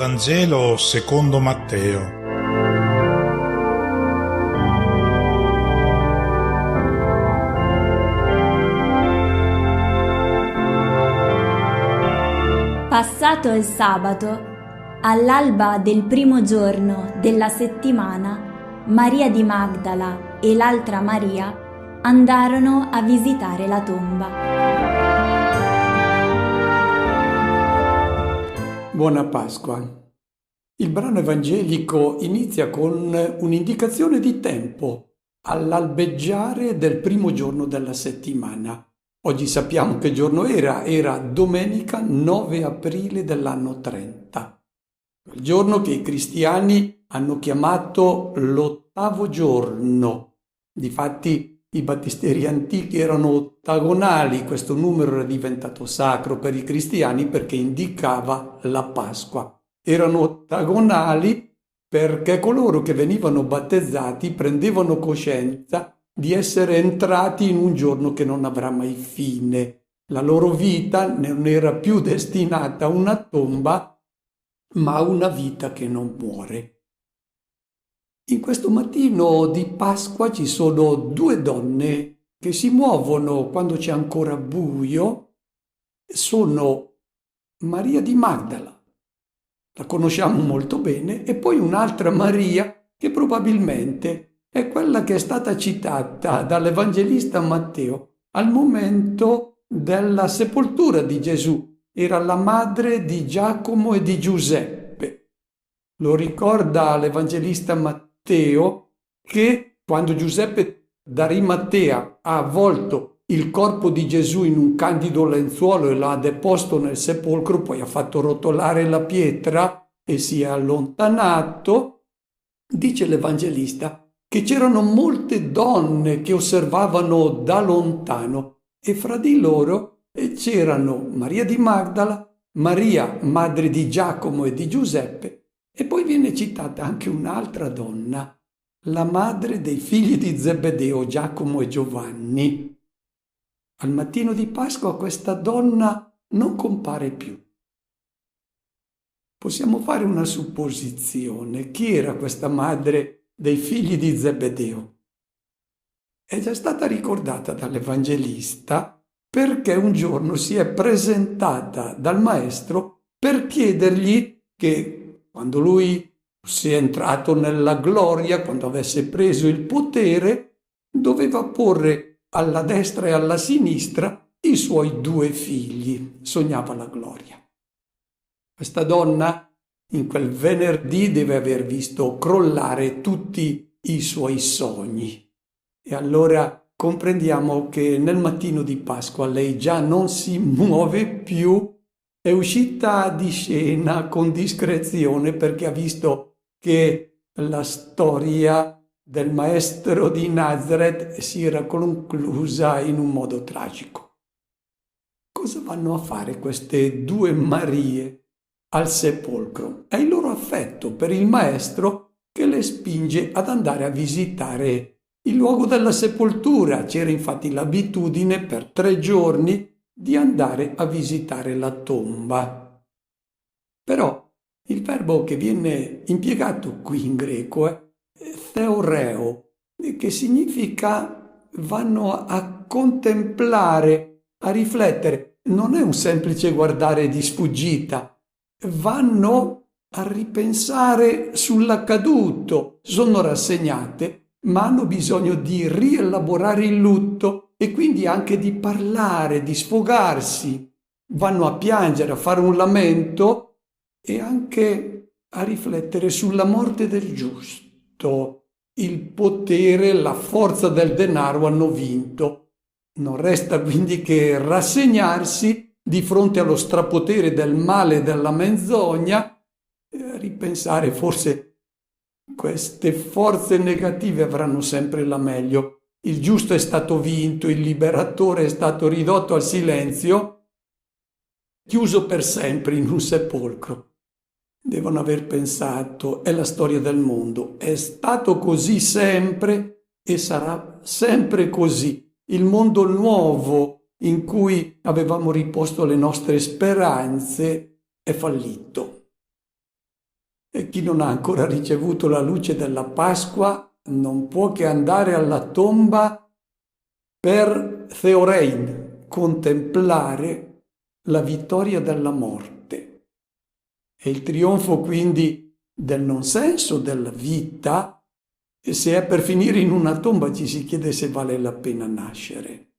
Vangelo secondo Matteo. Passato il sabato, all'alba del primo giorno della settimana, Maria di Magdala e l'altra Maria andarono a visitare la tomba. Buona Pasqua. Il brano evangelico inizia con un'indicazione di tempo, all'albeggiare del primo giorno della settimana. Oggi sappiamo che giorno era domenica 9 aprile dell'anno 30. Il giorno che i cristiani hanno chiamato l'ottavo giorno. Difatti i battisteri antichi erano ottagonali, questo numero era diventato sacro per i cristiani perché indicava la Pasqua. Erano ottagonali perché coloro che venivano battezzati prendevano coscienza di essere entrati in un giorno che non avrà mai fine. La loro vita non era più destinata a una tomba, ma a una vita che non muore. In questo mattino di Pasqua ci sono due donne che si muovono quando c'è ancora buio. Sono Maria di Magdala, la conosciamo molto bene, e poi un'altra Maria che probabilmente è quella che è stata citata dall'Evangelista Matteo al momento della sepoltura di Gesù. Era la madre di Giacomo e di Giuseppe. Lo ricorda l'Evangelista Matteo che quando Giuseppe d'Arimatea ha avvolto il corpo di Gesù in un candido lenzuolo e l'ha deposto nel sepolcro, poi ha fatto rotolare la pietra e si è allontanato, dice l'Evangelista che c'erano molte donne che osservavano da lontano e fra di loro c'erano Maria di Magdala, Maria, madre di Giacomo e di Giuseppe, e poi viene citata anche un'altra donna, la madre dei figli di Zebedeo, Giacomo e Giovanni. Al mattino di Pasqua questa donna non compare più. Possiamo fare una supposizione. Chi era questa madre dei figli di Zebedeo? È già stata ricordata dall'Evangelista perché un giorno si è presentata dal maestro per chiedergli che quando lui sia entrato nella gloria, quando avesse preso il potere, doveva porre alla destra e alla sinistra i suoi due figli. Sognava la gloria. Questa donna in quel venerdì deve aver visto crollare tutti i suoi sogni. E allora comprendiamo che nel mattino di Pasqua lei già non si muove più. È uscita di scena con discrezione perché ha visto che la storia del maestro di Nazareth si era conclusa in un modo tragico. Cosa vanno a fare queste due Marie al sepolcro? È il loro affetto per il maestro che le spinge ad andare a visitare il luogo della sepoltura. C'era infatti l'abitudine per 3 giorni di andare a visitare la tomba. Però il verbo che viene impiegato qui in greco è theoreo, che significa vanno a contemplare, a riflettere. Non è un semplice guardare di sfuggita, vanno a ripensare sull'accaduto, sono rassegnate, ma hanno bisogno di rielaborare il lutto e quindi anche di parlare, di sfogarsi. Vanno a piangere, a fare un lamento e anche a riflettere sulla morte del giusto. Il potere, la forza del denaro hanno vinto. Non resta quindi che rassegnarsi di fronte allo strapotere del male e della menzogna e ripensare forse queste forze negative avranno sempre la meglio. Il giusto è stato vinto, il liberatore è stato ridotto al silenzio, chiuso per sempre in un sepolcro. Devono aver pensato, è la storia del mondo, è stato così sempre e sarà sempre così. Il mondo nuovo in cui avevamo riposto le nostre speranze è fallito. E chi non ha ancora ricevuto la luce della Pasqua non può che andare alla tomba per Theorein, contemplare la vittoria della morte. E il trionfo quindi del non senso della vita, e se è per finire in una tomba ci si chiede se vale la pena nascere.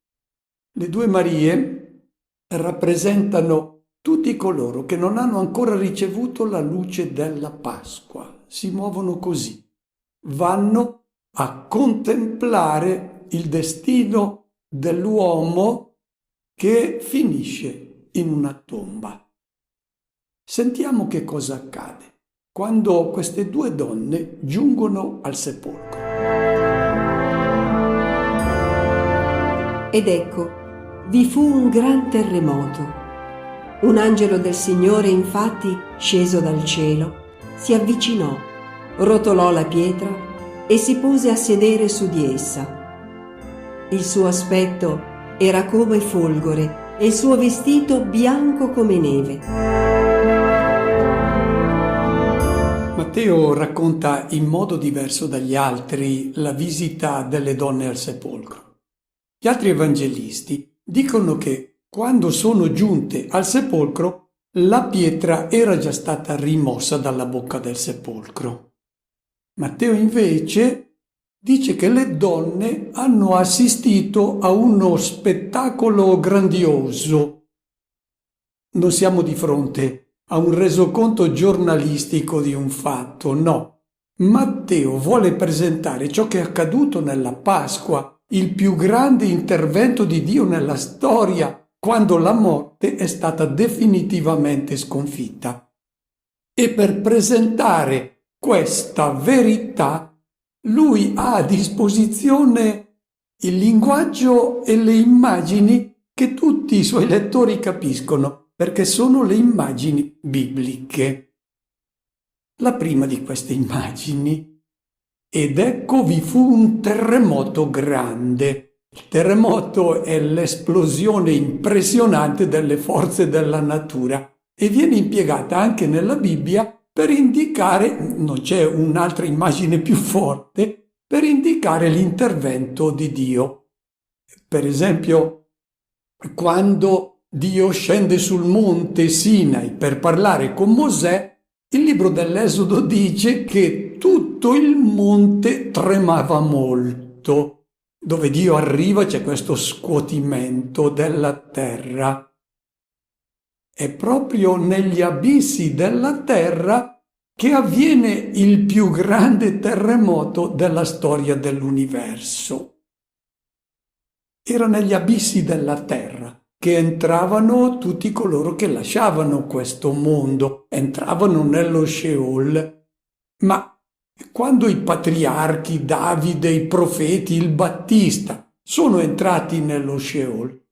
Le due Marie rappresentano tutti coloro che non hanno ancora ricevuto la luce della Pasqua. Si muovono così, vanno a contemplare il destino dell'uomo che finisce in una tomba. Sentiamo che cosa accade quando queste due donne giungono al sepolcro. Ed ecco, vi fu un gran terremoto. Un angelo del Signore, infatti, sceso dal cielo, si avvicinò, rotolò la pietra e si pose a sedere su di essa. Il suo aspetto era come folgore e il suo vestito bianco come neve. Matteo racconta in modo diverso dagli altri la visita delle donne al sepolcro. Gli altri evangelisti dicono che quando sono giunte al sepolcro, la pietra era già stata rimossa dalla bocca del sepolcro. Matteo invece dice che le donne hanno assistito a uno spettacolo grandioso. Non siamo di fronte a un resoconto giornalistico di un fatto, no. Matteo vuole presentare ciò che è accaduto nella Pasqua, il più grande intervento di Dio nella storia, quando la morte è stata definitivamente sconfitta. E per presentare questa verità, lui ha a disposizione il linguaggio e le immagini che tutti i suoi lettori capiscono, perché sono le immagini bibliche. La prima di queste immagini: ed ecco vi fu un terremoto grande. Il terremoto è l'esplosione impressionante delle forze della natura e viene impiegata anche nella Bibbia per indicare, non c'è un'altra immagine più forte, per indicare l'intervento di Dio. Per esempio, quando Dio scende sul monte Sinai per parlare con Mosè, il libro dell'Esodo dice che tutto il monte tremava molto. Dove Dio arriva c'è questo scuotimento della terra. È proprio negli abissi della terra che avviene il più grande terremoto della storia dell'universo. Era negli abissi della terra che entravano tutti coloro che lasciavano questo mondo, entravano nello Sheol. Ma quando i patriarchi, Davide, i profeti, il Battista sono entrati nello Sheol,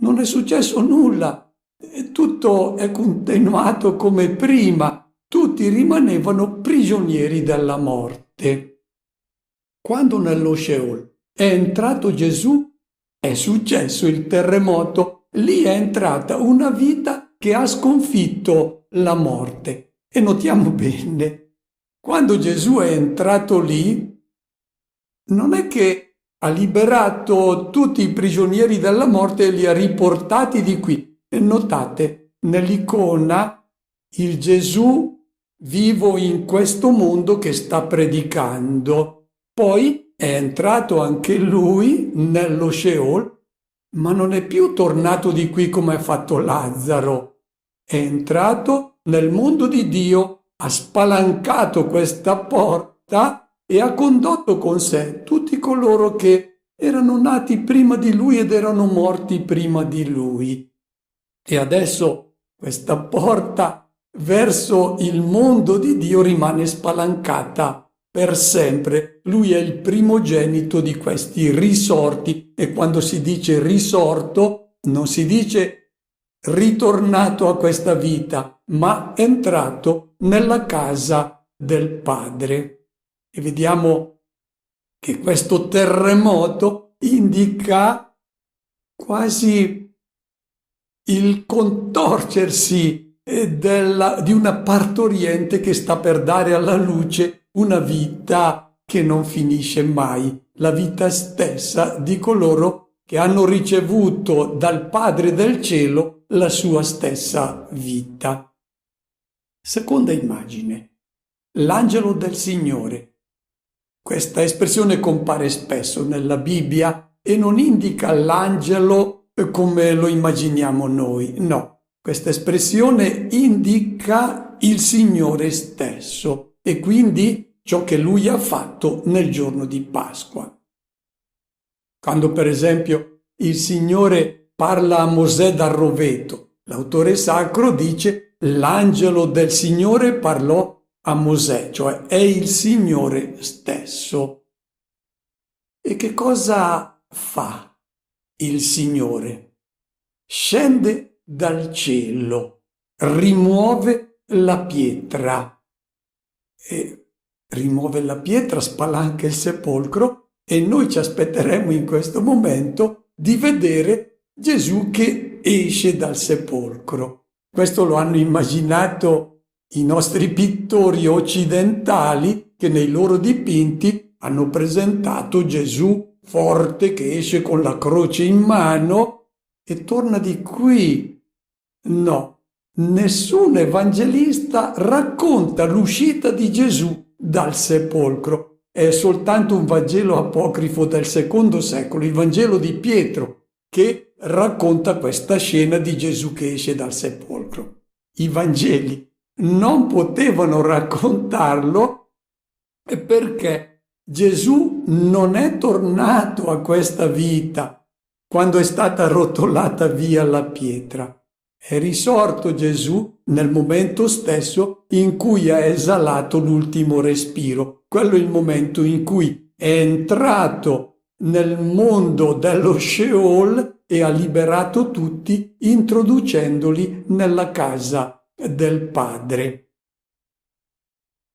non è successo nulla, tutto è continuato come prima, tutti rimanevano prigionieri della morte. Quando nello Sheol è entrato Gesù, è successo il terremoto, lì è entrata una vita che ha sconfitto la morte. E notiamo bene, quando Gesù è entrato lì, non è che ha liberato tutti i prigionieri della morte e li ha riportati di qui. E notate, nell'icona, il Gesù vivo in questo mondo che sta predicando. Poi è entrato anche lui nello Sheol, ma non è più tornato di qui come ha fatto Lazzaro. È entrato nel mondo di Dio, ha spalancato questa porta e ha condotto con sé tutti coloro che erano nati prima di lui ed erano morti prima di lui. E adesso questa porta verso il mondo di Dio rimane spalancata per sempre. Lui è il primogenito di questi risorti, e quando si dice risorto non si dice ritornato a questa vita, ma entrato nella casa del Padre. E vediamo che questo terremoto indica quasi il contorcersi di una partoriente che sta per dare alla luce una vita che non finisce mai, la vita stessa di coloro che hanno ricevuto dal Padre del cielo la sua stessa vita. Seconda immagine, l'angelo del Signore. Questa espressione compare spesso nella Bibbia e non indica l'angelo come lo immaginiamo noi, no. Questa espressione indica il Signore stesso e quindi ciò che Lui ha fatto nel giorno di Pasqua. Quando per esempio il Signore parla a Mosè dal roveto, l'autore sacro dice l'angelo del Signore parlò a Mosè, cioè è il Signore stesso. E che cosa fa il Signore? Scende dal cielo, rimuove la pietra e rimuove la pietra, spalanca il sepolcro e noi ci aspetteremo in questo momento di vedere Gesù che esce dal sepolcro. Questo lo hanno immaginato i nostri pittori occidentali che nei loro dipinti hanno presentato Gesù forte che esce con la croce in mano e torna di qui. No, nessun evangelista racconta l'uscita di Gesù dal sepolcro. È soltanto un Vangelo apocrifo del secondo secolo, il Vangelo di Pietro, che racconta questa scena di Gesù che esce dal sepolcro. I Vangeli non potevano raccontarlo perché Gesù non è tornato a questa vita quando è stata rotolata via la pietra. È risorto Gesù nel momento stesso in cui ha esalato l'ultimo respiro. Quello è il momento in cui è entrato nel mondo dello Sheol e ha liberato tutti introducendoli nella casa del Padre.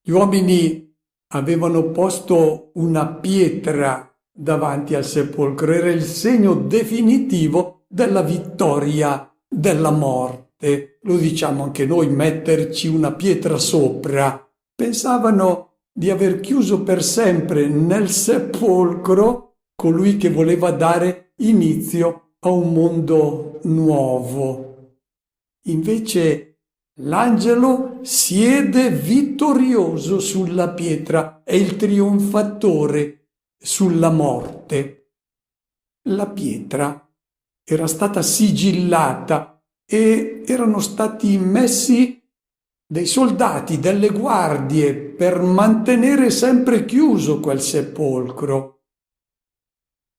Gli uomini avevano posto una pietra davanti al sepolcro, era il segno definitivo della vittoria della morte. Lo diciamo anche noi, metterci una pietra sopra. Pensavano di aver chiuso per sempre nel sepolcro colui che voleva dare inizio a un mondo nuovo. Invece l'angelo siede vittorioso sulla pietra, è il trionfatore sulla morte. La pietra era stata sigillata e erano stati messi dei soldati, delle guardie per mantenere sempre chiuso quel sepolcro.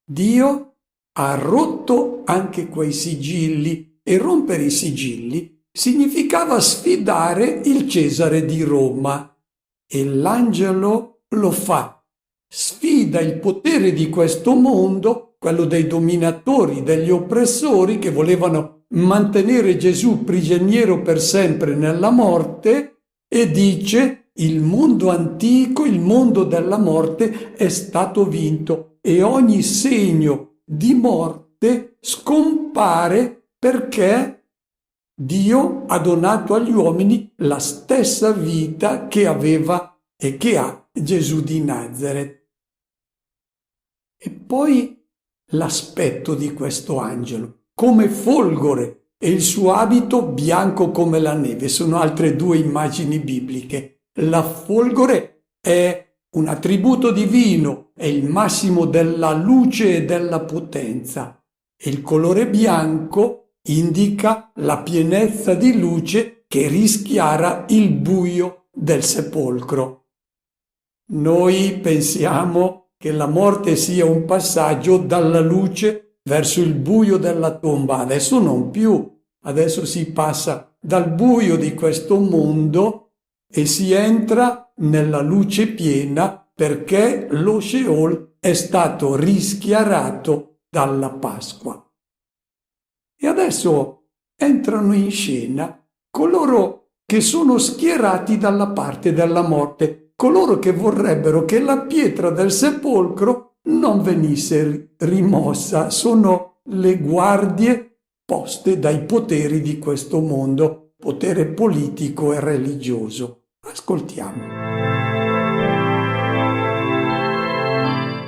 Dio ha rotto anche quei sigilli e rompere i sigilli significava sfidare il Cesare di Roma e l'angelo lo fa. Sfida il potere di questo mondo, quello dei dominatori, degli oppressori che volevano mantenere Gesù prigioniero per sempre nella morte e dice: il mondo antico, il mondo della morte è stato vinto e ogni segno di morte scompare perché Dio ha donato agli uomini la stessa vita che aveva e che ha Gesù di Nazaret. E poi l'aspetto di questo angelo, come folgore, e il suo abito bianco come la neve. Sono altre due immagini bibliche. La folgore è un attributo divino, è il massimo della luce e della potenza. E il colore bianco indica la pienezza di luce che rischiara il buio del sepolcro. Noi pensiamo che la morte sia un passaggio dalla luce verso il buio della tomba. Adesso non più. Adesso si passa dal buio di questo mondo e si entra nella luce piena perché lo Sheol è stato rischiarato dalla Pasqua. E adesso entrano in scena coloro che sono schierati dalla parte della morte, coloro che vorrebbero che la pietra del sepolcro non venisse rimossa. Sono le guardie poste dai poteri di questo mondo. potere politico e religioso. Ascoltiamo.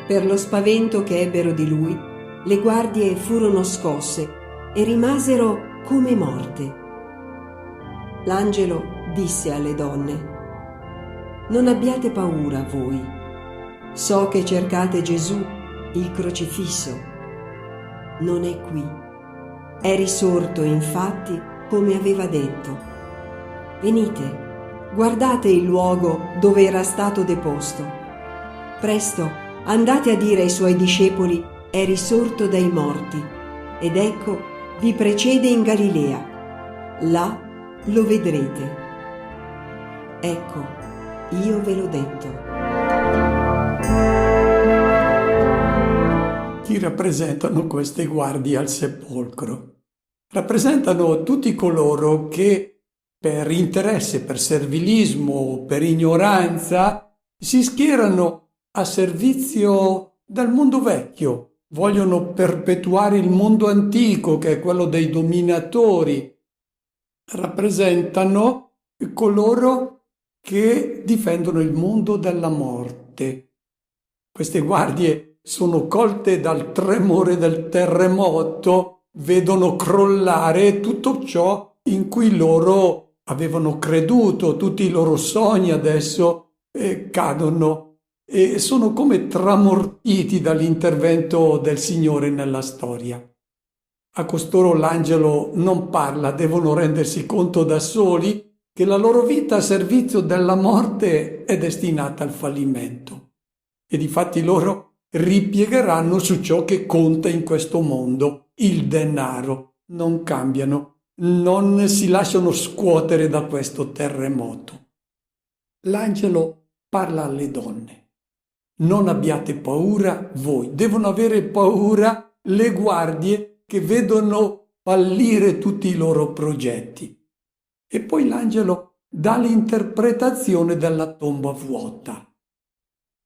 Per lo spavento che ebbero di lui, le guardie furono scosse e rimasero come morte. L'angelo disse alle donne: «Non abbiate paura voi. So che cercate Gesù, il crocifisso. Non è qui. È risorto, infatti, come aveva detto. Venite, guardate il luogo dove era stato deposto. Presto andate a dire ai suoi discepoli: è risorto dai morti, ed ecco vi precede in Galilea. Là lo vedrete. Ecco, io ve l'ho detto». Chi rappresentano queste guardie al sepolcro? Rappresentano tutti coloro che per interesse, per servilismo, per ignoranza si schierano a servizio del mondo vecchio, vogliono perpetuare il mondo antico che è quello dei dominatori. Rappresentano coloro che difendono il mondo dalla morte. Queste guardie sono colte dal tremore del terremoto, vedono crollare tutto ciò in cui loro avevano creduto, tutti i loro sogni adesso cadono e sono come tramortiti dall'intervento del Signore nella storia. A costoro l'angelo non parla, devono rendersi conto da soli che la loro vita a servizio della morte è destinata al fallimento. E difatti loro ripiegheranno su ciò che conta in questo mondo, il denaro. Non cambiano, non si lasciano scuotere da questo terremoto. L'angelo parla alle donne. Non abbiate paura voi, devono avere paura le guardie che vedono fallire tutti i loro progetti. E poi l'angelo dà l'interpretazione della tomba vuota.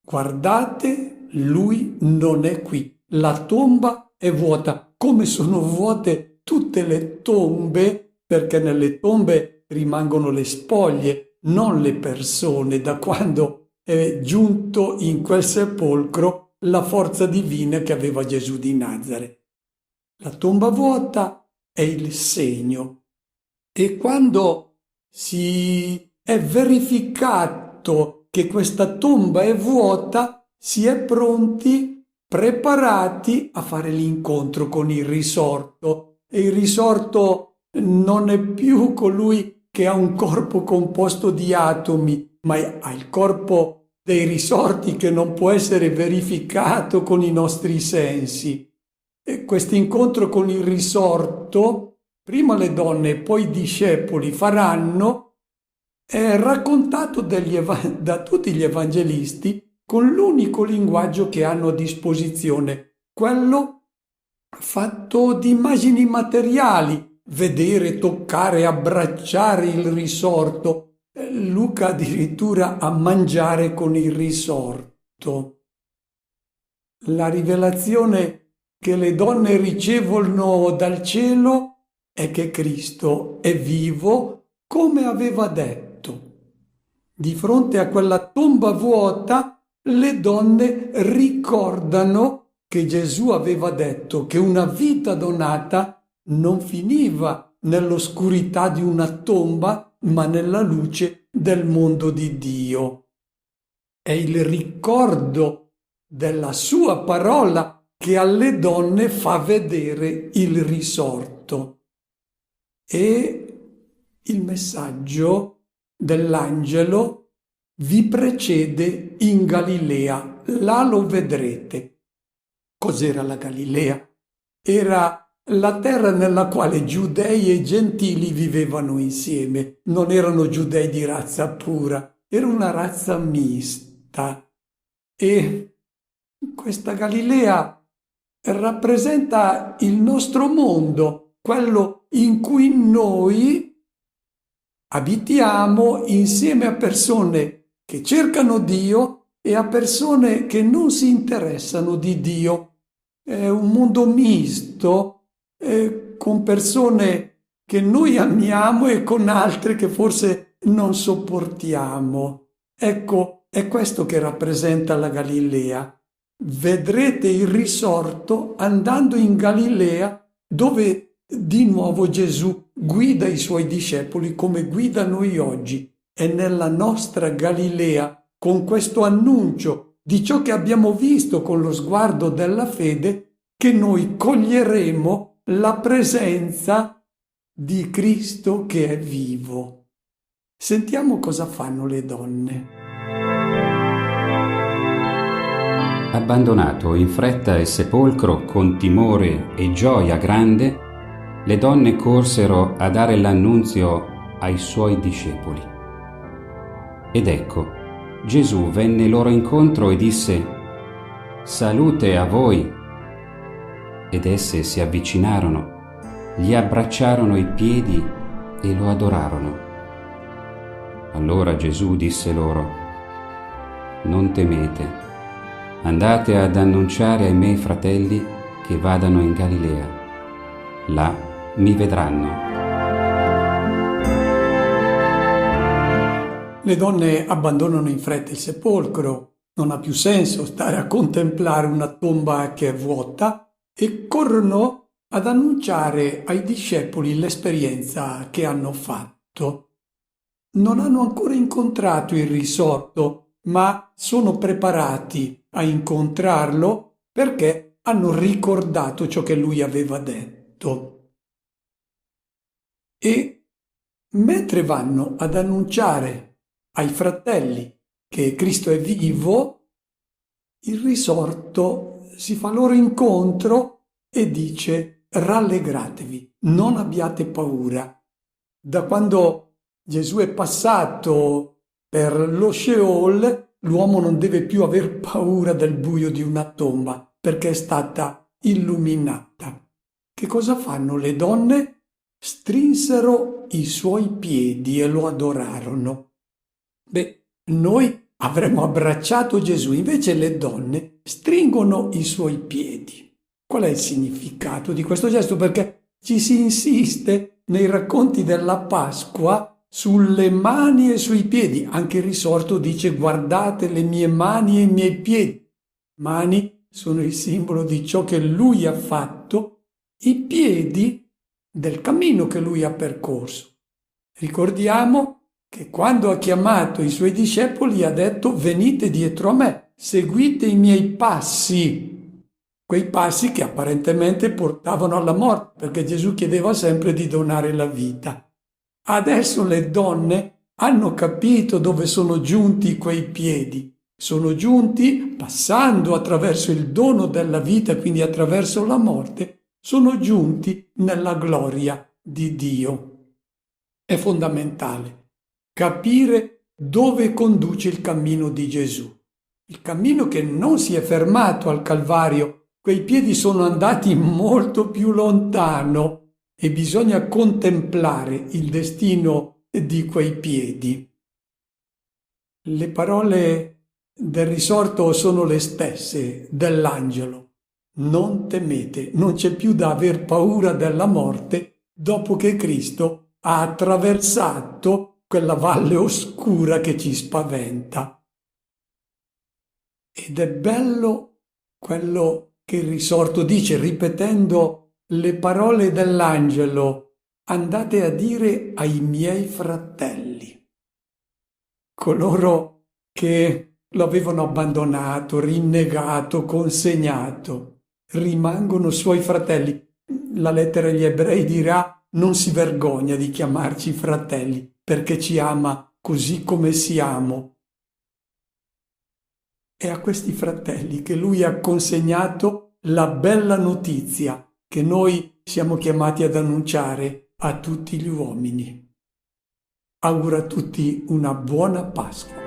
Guardate, lui non è qui, la tomba è vuota, come sono vuote tutte le tombe, perché nelle tombe rimangono le spoglie, non le persone, da quando è giunto in quel sepolcro la forza divina che aveva Gesù di Nazareth. La tomba vuota è il segno, e quando si è verificato che questa tomba è vuota, si è pronti, preparati a fare l'incontro con il risorto. E il risorto non è più colui che ha un corpo composto di atomi, ma ha il corpo dei risorti che non può essere verificato con i nostri sensi. E questo incontro con il risorto, prima le donne e poi i discepoli faranno, è raccontato da tutti gli evangelisti con l'unico linguaggio che hanno a disposizione, quello fatto di immagini materiali, vedere, toccare, abbracciare il risorto. Luca addirittura a mangiare con il risorto. La rivelazione che le donne ricevono dal cielo è che Cristo è vivo come aveva detto. Di fronte a quella tomba vuota, le donne ricordano che Gesù aveva detto che una vita donata non finiva nell'oscurità di una tomba, ma nella luce del mondo di Dio. È il ricordo della sua parola che alle donne fa vedere il risorto. E il messaggio dell'angelo: vi precede in Galilea, là lo vedrete. Cos'era la Galilea? Era la terra nella quale giudei e gentili vivevano insieme. Non erano giudei di razza pura, era una razza mista. E questa Galilea rappresenta il nostro mondo, quello in cui noi abitiamo insieme a persone che cercano Dio e a persone che non si interessano di Dio. È un mondo misto, con persone che noi amiamo e con altre che forse non sopportiamo. Ecco, è questo che rappresenta la Galilea. Vedrete il risorto andando in Galilea, dove di nuovo Gesù guida i suoi discepoli come guida noi oggi. È nella nostra Galilea, con questo annuncio di ciò che abbiamo visto con lo sguardo della fede, che noi coglieremo la presenza di Cristo che è vivo. Sentiamo cosa fanno le donne. Abbandonato in fretta il sepolcro con timore e gioia grande, le donne corsero a dare l'annunzio ai suoi discepoli. Ed ecco, Gesù venne loro incontro e disse: «Salute a voi!» Ed esse si avvicinarono, gli abbracciarono i piedi e lo adorarono. Allora Gesù disse loro: «Non temete, andate ad annunciare ai miei fratelli che vadano in Galilea. Là mi vedranno». Le donne abbandonano in fretta il sepolcro, non ha più senso stare a contemplare una tomba che è vuota, e corrono ad annunciare ai discepoli l'esperienza che hanno fatto. Non hanno ancora incontrato il risorto, ma sono preparati a incontrarlo perché hanno ricordato ciò che lui aveva detto. E mentre vanno ad annunciare ai fratelli che Cristo è vivo, il risorto si fa loro incontro e dice: rallegratevi, non abbiate paura. Da quando Gesù è passato per lo Sheol, l'uomo non deve più aver paura del buio di una tomba, perché è stata illuminata. Che cosa fanno le donne? Strinsero i suoi piedi e lo adorarono. Noi avremmo abbracciato Gesù, invece le donne stringono i suoi piedi. Qual è il significato di questo gesto? Perché ci si insiste nei racconti della Pasqua sulle mani e sui piedi. Anche il risorto dice: guardate le mie mani e i miei piedi. Mani sono il simbolo di ciò che lui ha fatto, i piedi del cammino che lui ha percorso. Ricordiamo che quando ha chiamato i suoi discepoli ha detto: venite dietro a me, seguite i miei passi, quei passi che apparentemente portavano alla morte, perché Gesù chiedeva sempre di donare la vita. Adesso le donne hanno capito dove sono giunti quei piedi, sono giunti passando attraverso il dono della vita, quindi attraverso la morte, sono giunti nella gloria di Dio. È fondamentale capire dove conduce il cammino di Gesù. Il cammino che non si è fermato al Calvario, quei piedi sono andati molto più lontano e bisogna contemplare il destino di quei piedi. Le parole del risorto sono le stesse dell'angelo. Non temete, non c'è più da aver paura della morte dopo che Cristo ha attraversato quella valle oscura che ci spaventa. Ed è bello quello che il risorto dice, ripetendo le parole dell'angelo: andate a dire ai miei fratelli. Coloro che lo avevano abbandonato, rinnegato, consegnato, rimangono suoi fratelli. La lettera agli ebrei dirà: non si vergogna di chiamarci fratelli, perché ci ama così come siamo. È a questi fratelli che lui ha consegnato la bella notizia che noi siamo chiamati ad annunciare a tutti gli uomini. Auguro a tutti una buona Pasqua.